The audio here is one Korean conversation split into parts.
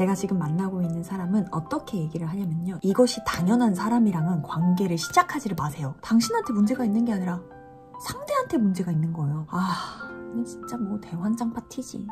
제가 지금 만나고 있는 사람은 어떻게 얘기를 하냐면요. 이것이 당연한 사람이랑은 관계를 시작하지를 마세요. 당신한테 문제가 있는 게 아니라 상대한테 문제가 있는 거예요. 이건 진짜 뭐 대환장 파티지.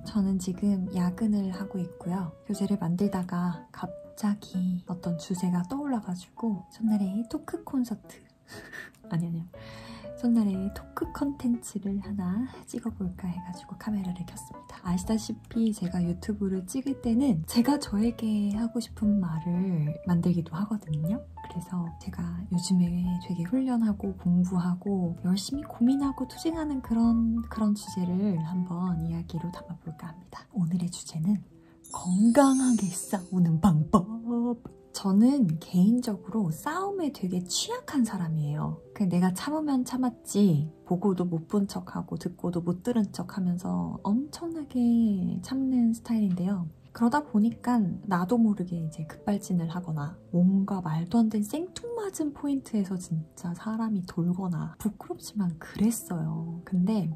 저는 지금 야근을 하고 있고요. 교재를 만들다가 갑자기 어떤 주제가 떠올라가지고 첫날에 토크 콘서트 아니요 첫날에 토크 컨텐츠를 하나 찍어볼까 해가지고 카메라를 켰습니다. 아시다시피 제가 유튜브를 찍을 때는 제가 저에게 하고 싶은 말을 만들기도 하거든요. 그래서 제가 요즘에 되게 훈련하고 공부하고 열심히 고민하고 투쟁하는 그런 주제를 한번 이야기로 담아볼까 합니다. 오늘의 주제는 건강하게 싸우는 방법. 저는 개인적으로 싸움에 되게 취약한 사람이에요. 내가 참으면 참았지 보고도 못 본 척하고 듣고도 못 들은 척하면서 엄청나게 참는 스타일인데요. 그러다 보니까 나도 모르게 이제 급발진을 하거나 뭔가 말도 안 되는 생뚱맞은 포인트에서 진짜 사람이 돌거나 부끄럽지만 그랬어요. 근데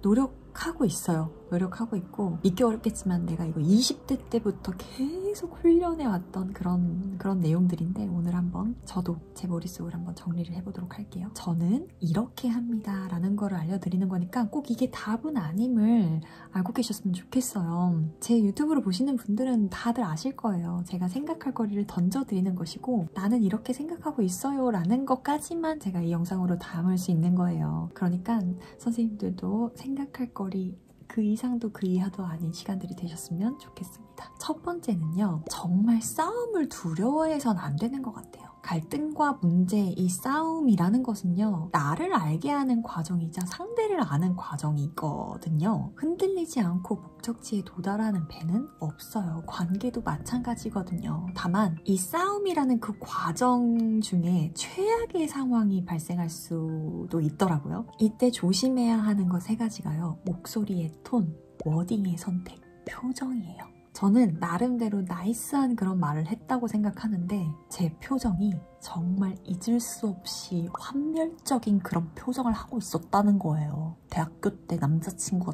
노력하고 있어요. 노력하고 있고 믿기 어렵겠지만 내가 이거 20대 때부터 계속 훈련해왔던 그런 내용들인데 오늘 한번 저도 제 머릿속을 한번 정리를 해보도록 할게요. 저는 이렇게 합니다 라는 거를 알려드리는 거니까 꼭 이게 답은 아님을 알고 계셨으면 좋겠어요. 제 유튜브를 보시는 분들은 다들 아실 거예요. 제가 생각할 거리를 던져드리는 것이고 나는 이렇게 생각하고 있어요 라는 것까지만 제가 이 영상으로 담을 수 있는 거예요. 그러니까 선생님들도 생각할 거리 그 이상도 그 이하도 아닌 시간들이 되셨으면 좋겠습니다. 첫 번째는요. 정말 싸움을 두려워해서는 안 되는 것 같아요. 갈등과 문제, 이 싸움이라는 것은요. 나를 알게 하는 과정이자 상대를 아는 과정이거든요. 흔들리지 않고 목적지에 도달하는 배는 없어요. 관계도 마찬가지거든요. 다만 이 싸움이라는 그 과정 중에 최악의 상황이 발생할 수도 있더라고요. 이때 조심해야 하는 거 3가지가요. 목소리의 톤, 워딩의 선택, 표정이에요. 저는 나름대로 나이스한 그런 말을 했다고 생각하는데 제 표정이 정말 잊을 수 없이 환멸적인 그런 표정을 하고 있었다는 거예요. 대학교 때 남자친구가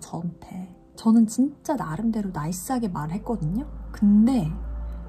저는 진짜 나름대로 나이스하게 말을 했거든요. 근데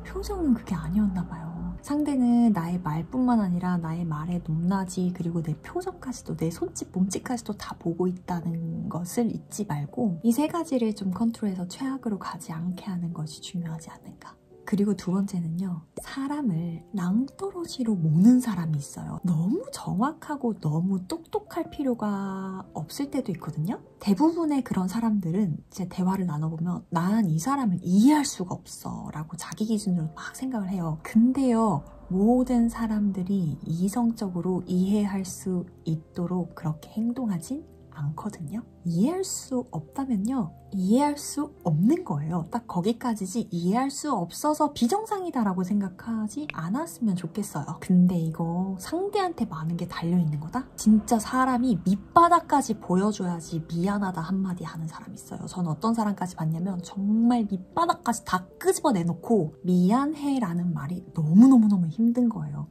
표정은 그게 아니었나 봐요. 상대는 나의 말뿐만 아니라 나의 말의 높낮이 그리고 내 표정까지도 내 손짓 몸짓까지도 다 보고 있다는 것을 잊지 말고 이 3가지를 좀 컨트롤해서 최악으로 가지 않게 하는 것이 중요하지 않을까. 그리고 2번째는요. 사람을 낭떠러지로 모는 사람이 있어요. 너무 정확하고 너무 똑똑할 필요가 없을 때도 있거든요. 대부분의 그런 사람들은 제 대화를 나눠보면 난 이 사람을 이해할 수가 없어 라고 자기 기준으로 막 생각을 해요. 근데요. 모든 사람들이 이성적으로 이해할 수 있도록 그렇게 행동하진 않거든요. 이해할 수 없다면요. 이해할 수 없는 거예요. 딱 거기까지지 이해할 수 없어서 비정상이다라고 생각하지 않았으면 좋겠어요. 근데 이거 상대한테 많은 게 달려있는 거다? 진짜 사람이 밑바닥까지 보여줘야지 미안하다 한마디 하는 사람이 있어요. 저는 어떤 사람까지 봤냐면 정말 밑바닥까지 다 끄집어내놓고 미안해 라는 말이 너무너무너무 힘든 거예요.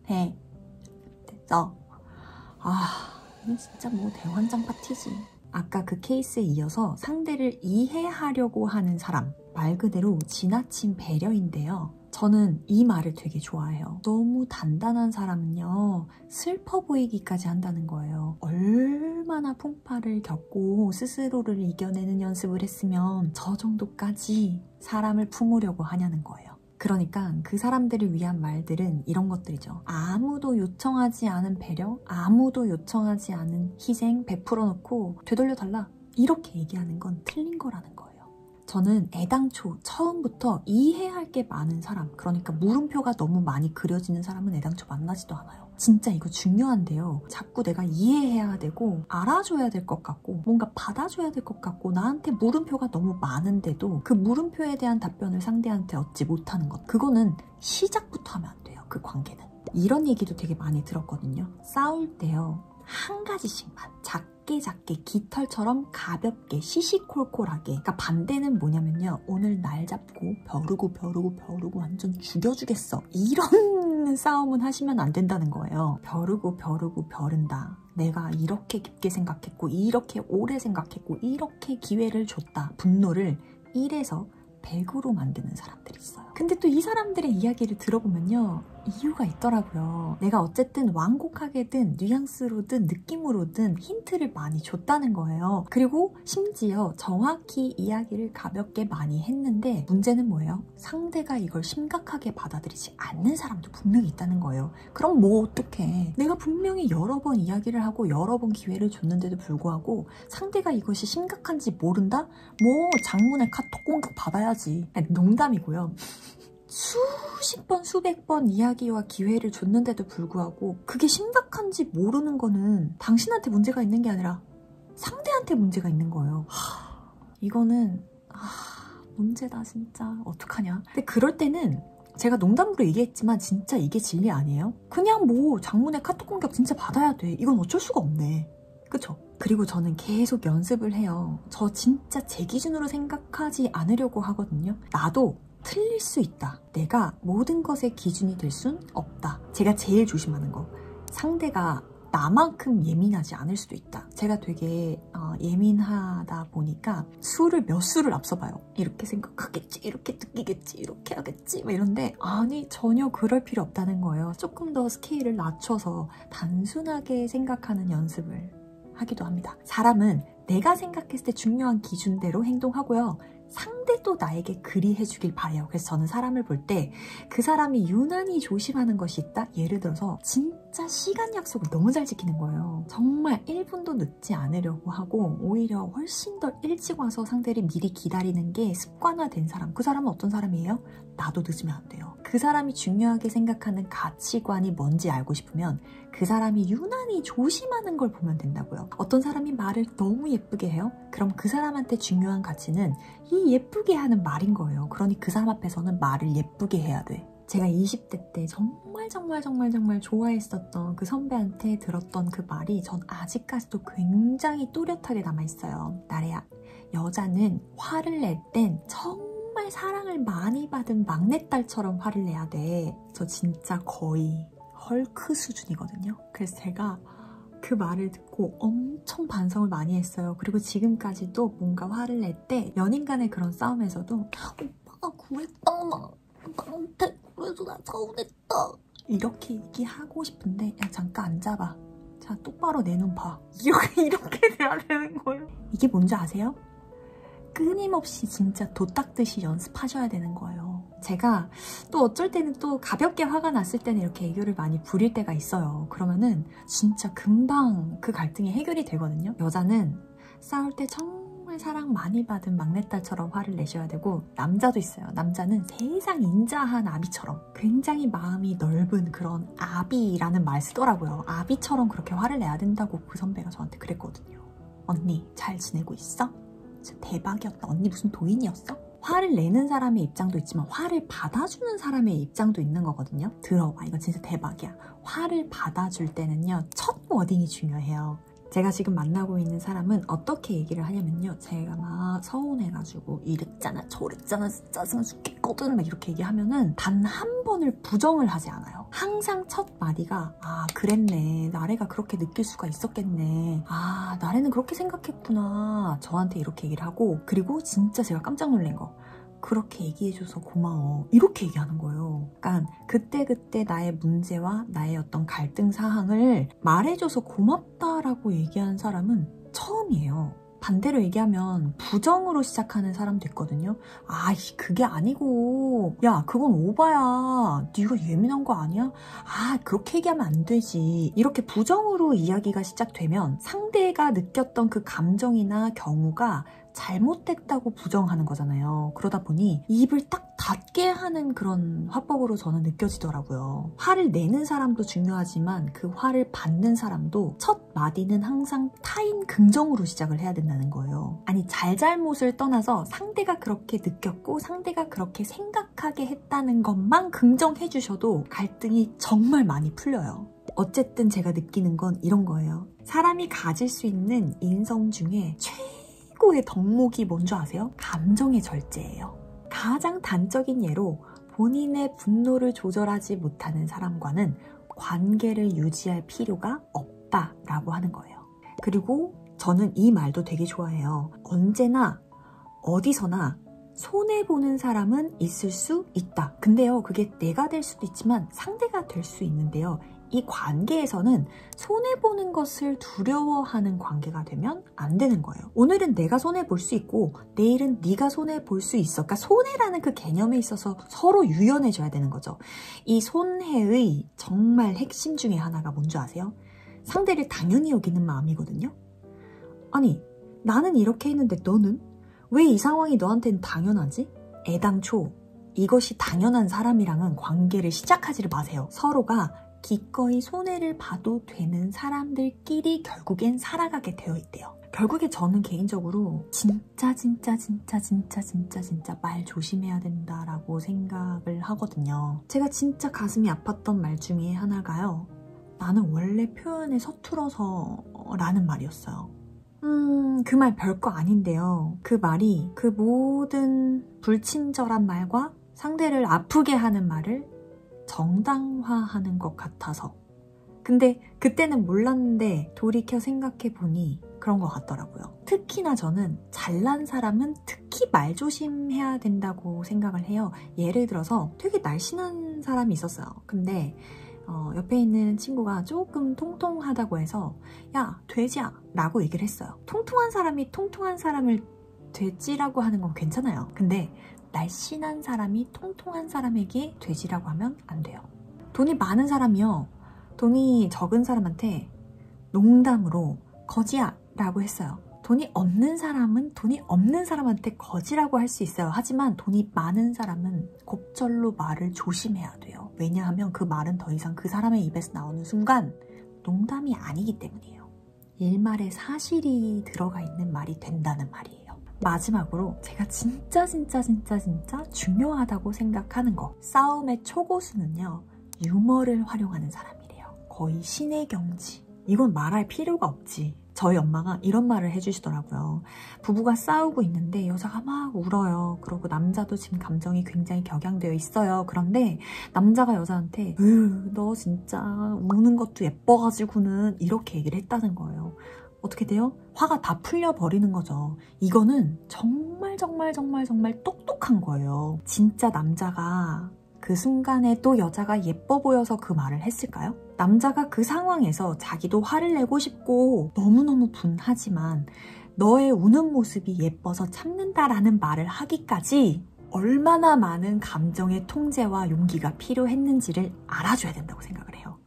해. 됐어. 이건 진짜 뭐 대환장 파티지. 아까 그 케이스에 이어서 상대를 이해하려고 하는 사람, 말 그대로 지나친 배려인데요. 저는 이 말을 되게 좋아해요. 너무 단단한 사람은요. 슬퍼 보이기까지 한다는 거예요. 얼마나 풍파를 겪고 스스로를 이겨내는 연습을 했으면 저 정도까지 사람을 품으려고 하냐는 거예요. 그러니까 그 사람들을 위한 말들은 이런 것들이죠. 아무도 요청하지 않은 배려, 아무도 요청하지 않은 희생 100% 놓고 되돌려달라. 이렇게 얘기하는 건 틀린 거라는 거예요. 저는 애당초 처음부터 이해할 게 많은 사람, 그러니까 물음표가 너무 많이 그려지는 사람은 애당초 만나지도 않아요. 진짜 이거 중요한데요. 자꾸 내가 이해해야 되고 알아줘야 될 것 같고 뭔가 받아줘야 될 것 같고 나한테 물음표가 너무 많은데도 그 물음표에 대한 답변을 상대한테 얻지 못하는 것. 그거는 시작부터 하면 안 돼요. 그 관계는. 이런 얘기도 되게 많이 들었거든요. 싸울 때요. 한 가지씩만 작게 깃털처럼 가볍게 시시콜콜하게. 그러니까 반대는 뭐냐면요, 오늘 날 잡고 벼르고 완전 죽여주겠어, 이런 싸움은 하시면 안 된다는 거예요. 벼르고 벼른다. 내가 이렇게 깊게 생각했고, 이렇게 오래 생각했고, 이렇게 기회를 줬다. 분노를 1에서 100으로 만드는 사람들이 있어요. 근데 또 이 사람들의 이야기를 들어보면요, 이유가 있더라고요. 내가 어쨌든 완곡하게든 뉘앙스로든 느낌으로든 힌트를 많이 줬다는 거예요. 그리고 심지어 정확히 이야기를 가볍게 많이 했는데, 문제는 뭐예요? 상대가 이걸 심각하게 받아들이지 않는 사람도 분명히 있다는 거예요. 그럼 뭐 어떡해. 내가 분명히 여러 번 이야기를 하고 여러 번 기회를 줬는데도 불구하고 상대가 이것이 심각한지 모른다? 뭐 장문의 카톡 공격 받아야지. 아니, 농담이고요. 수십 번, 수백 번 이야기와 기회를 줬는데도 불구하고 그게 심각한지 모르는 거는 당신한테 문제가 있는 게 아니라 상대한테 문제가 있는 거예요. 이거는 문제다 진짜. 어떡하냐. 근데 그럴 때는 제가 농담으로 얘기했지만 진짜 이게 진리 아니에요? 그냥 뭐 장문의 카톡 공격 진짜 받아야 돼. 이건 어쩔 수가 없네. 그쵸? 그리고 저는 계속 연습을 해요. 저 진짜 제 기준으로 생각하지 않으려고 하거든요. 나도 틀릴 수 있다. 내가 모든 것의 기준이 될 순 없다. 제가 제일 조심하는 거. 상대가 나만큼 예민하지 않을 수도 있다. 제가 되게 예민하다 보니까 몇 수를 앞서 봐요. 이렇게 생각하겠지, 이렇게 느끼겠지, 이렇게 하겠지, 막 이런데 아니, 전혀 그럴 필요 없다는 거예요. 조금 더 스케일을 낮춰서 단순하게 생각하는 연습을 하기도 합니다. 사람은 내가 생각했을 때 중요한 기준대로 행동하고요. 상대도 나에게 그리 해주길 바래요. 그래서 저는 사람을 볼 때 그 사람이 유난히 조심하는 것이 있다? 예를 들어서 진짜 시간 약속을 너무 잘 지키는 거예요. 정말 1분도 늦지 않으려고 하고 오히려 훨씬 더 일찍 와서 상대를 미리 기다리는 게 습관화된 사람. 그 사람은 어떤 사람이에요? 나도 늦으면 안 돼요. 그 사람이 중요하게 생각하는 가치관이 뭔지 알고 싶으면 그 사람이 유난히 조심하는 걸 보면 된다고요. 어떤 사람이 말을 너무 예쁘게 해요? 그럼 그 사람한테 중요한 가치는 이 예쁘게 하는 말인 거예요. 그러니 그 사람 앞에서는 말을 예쁘게 해야 돼. 제가 20대 때 정말 좋아했었던 그 선배한테 들었던 그 말이 전 아직까지도 굉장히 또렷하게 남아있어요. 나래야, 여자는 화를 낼 땐 정말 사랑을 많이 받은 막내딸처럼 화를 내야 돼. 저 진짜 거의 헐크 수준이거든요. 그래서 제가 그 말을 듣고 엄청 반성을 많이 했어요. 그리고 지금까지도 뭔가 화를 낼 때 연인 간의 그런 싸움에서도 오빠가 그랬다, 나한테 그래서 나 서운했다, 이렇게 얘기하고 싶은데 야 잠깐 앉아봐, 자 똑바로 내 눈 봐, 이렇게 돼야 되는 거예요. 이게 뭔지 아세요? 끊임없이 진짜 도 닦듯이 연습하셔야 되는 거예요. 제가 또 어쩔 때는 또 가볍게 화가 났을 때는 이렇게 애교를 많이 부릴 때가 있어요. 그러면은 진짜 금방 그 갈등이 해결이 되거든요. 여자는 싸울 때 정말 사랑 많이 받은 막내딸처럼 화를 내셔야 되고, 남자도 있어요. 남자는 세상 인자한 아비처럼 굉장히 마음이 넓은 그런 아비라는 말 쓰더라고요. 아비처럼 그렇게 화를 내야 된다고 그 선배가 저한테 그랬거든요. 언니 잘 지내고 있어? 진짜 대박이었다. 언니 무슨 도인이었어? 화를 내는 사람의 입장도 있지만 화를 받아주는 사람의 입장도 있는 거거든요. 들어봐, 이거 진짜 대박이야. 화를 받아줄 때는요, 첫 워딩이 중요해요. 제가 지금 만나고 있는 사람은 어떻게 얘기를 하냐면요, 제가 막 서운해가지고 이랬잖아 저랬잖아 짜증나 죽겠거든 막 이렇게 얘기하면은 단 한 번을 부정을 하지 않아요. 항상 첫 마디가 아 그랬네, 나래가 그렇게 느낄 수가 있었겠네, 아 나래는 그렇게 생각했구나, 저한테 이렇게 얘기를 하고, 그리고 진짜 제가 깜짝 놀란 거, 그렇게 얘기해줘서 고마워, 이렇게 얘기하는 거예요. 그러니까 그때그때 나의 문제와 나의 어떤 갈등 사항을 말해줘서 고맙다라고 얘기한 사람은 처음이에요. 반대로 얘기하면 부정으로 시작하는 사람도 있거든요. 아 그게 아니고, 야 그건 오바야, 네가 예민한 거 아니야? 아 그렇게 얘기하면 안 되지. 이렇게 부정으로 이야기가 시작되면 상대가 느꼈던 그 감정이나 경우가 잘못됐다고 부정하는 거잖아요. 그러다 보니 입을 딱 닫게 하는 그런 화법으로 저는 느껴지더라고요. 화를 내는 사람도 중요하지만 그 화를 받는 사람도 첫 마디는 항상 타인 긍정으로 시작을 해야 된다는 거예요. 아니 잘잘못을 떠나서 상대가 그렇게 느꼈고 상대가 그렇게 생각하게 했다는 것만 긍정해 주셔도 갈등이 정말 많이 풀려요. 어쨌든 제가 느끼는 건 이런 거예요. 사람이 가질 수 있는 인성 중에 최고의 덕목이 뭔지 아세요? 감정의 절제예요. 가장 단적인 예로 본인의 분노를 조절하지 못하는 사람과는 관계를 유지할 필요가 없다라고 하는 거예요. 그리고 저는 이 말도 되게 좋아해요. 언제나 어디서나 손해보는 사람은 있을 수 있다. 근데요, 그게 내가 될 수도 있지만 상대가 될 수 있는데요. 이 관계에서는 손해보는 것을 두려워하는 관계가 되면 안 되는 거예요. 오늘은 내가 손해볼 수 있고 내일은 네가 손해볼 수 있어. 그러니까 손해라는 그 개념에 있어서 서로 유연해져야 되는 거죠. 이 손해의 정말 핵심 중에 하나가 뭔지 아세요? 상대를 당연히 여기는 마음이거든요. 아니, 나는 이렇게 했는데 너는? 왜 이 상황이 너한테는 당연하지? 애당초 이것이 당연한 사람이랑은 관계를 시작하지를 마세요. 서로가 기꺼이 손해를 봐도 되는 사람들끼리 결국엔 살아가게 되어 있대요. 결국에 저는 개인적으로 진짜 말 조심해야 된다라고 생각을 하거든요. 제가 진짜 가슴이 아팠던 말 중에 하나가요. 나는 원래 표현에 서툴어서 라는 말이었어요. 그 말 별거 아닌데요. 그 말이 그 모든 불친절한 말과 상대를 아프게 하는 말을 정당화하는 것 같아서. 근데 그때는 몰랐는데 돌이켜 생각해보니 그런 것 같더라고요. 특히나 저는 잘난 사람은 특히 말 조심해야 된다고 생각을 해요. 예를 들어서 되게 날씬한 사람이 있었어요. 근데 옆에 있는 친구가 조금 통통하다고 해서 야, 돼지야 라고 얘기를 했어요. 통통한 사람이 통통한 사람을 돼지라고 하는 건 괜찮아요. 근데 날씬한 사람이 통통한 사람에게 돼지라고 하면 안 돼요. 돈이 많은 사람이요, 돈이 적은 사람한테 농담으로 거지야 라고 했어요. 돈이 없는 사람은 돈이 없는 사람한테 거지라고 할 수 있어요. 하지만 돈이 많은 사람은 곧절로 말을 조심해야 돼요. 왜냐하면 그 말은 더 이상 그 사람의 입에서 나오는 순간 농담이 아니기 때문이에요. 일말에 사실이 들어가 있는 말이 된다는 말이에요. 마지막으로 제가 진짜 중요하다고 생각하는 거, 싸움의 초고수는요, 유머를 활용하는 사람이래요. 거의 신의 경지. 이건 말할 필요가 없지. 저희 엄마가 이런 말을 해주시더라고요. 부부가 싸우고 있는데 여자가 막 울어요. 그리고 남자도 지금 감정이 굉장히 격양되어 있어요. 그런데 남자가 여자한테 너 진짜 우는 것도 예뻐가지고는 이렇게 얘기를 했다는 거예요. 어떻게 돼요? 화가 다 풀려버리는 거죠. 이거는 정말 똑똑한 거예요. 진짜 남자가 그 순간에 또 여자가 예뻐 보여서 그 말을 했을까요? 남자가 그 상황에서 자기도 화를 내고 싶고 너무너무 분하지만 너의 우는 모습이 예뻐서 참는다라는 말을 하기까지 얼마나 많은 감정의 통제와 용기가 필요했는지를 알아줘야 된다고 생각을 해요.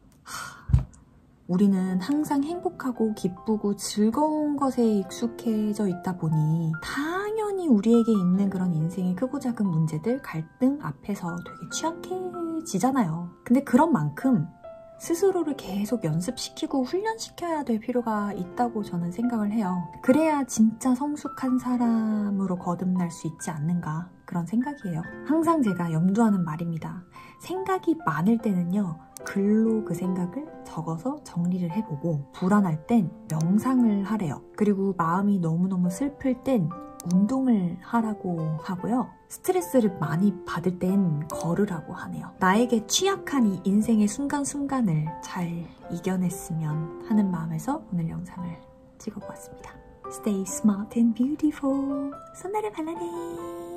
우리는 항상 행복하고 기쁘고 즐거운 것에 익숙해져 있다 보니 당연히 우리에게 있는 그런 인생의 크고 작은 문제들, 갈등 앞에서 되게 취약해지잖아요. 근데 그런 만큼 스스로를 계속 연습시키고 훈련시켜야 될 필요가 있다고 저는 생각을 해요. 그래야 진짜 성숙한 사람으로 거듭날 수 있지 않는가, 그런 생각이에요. 항상 제가 염두하는 말입니다. 생각이 많을 때는요, 글로 그 생각을 적어서 정리를 해보고, 불안할 땐 명상을 하래요. 그리고 마음이 너무너무 슬플 땐 운동을 하라고 하고요. 스트레스를 많이 받을 땐 걸으라고 하네요. 나에게 취약한 이 인생의 순간순간을 잘 이겨냈으면 하는 마음에서 오늘 영상을 찍어보았습니다. Stay smart and beautiful. 손나래 발라네.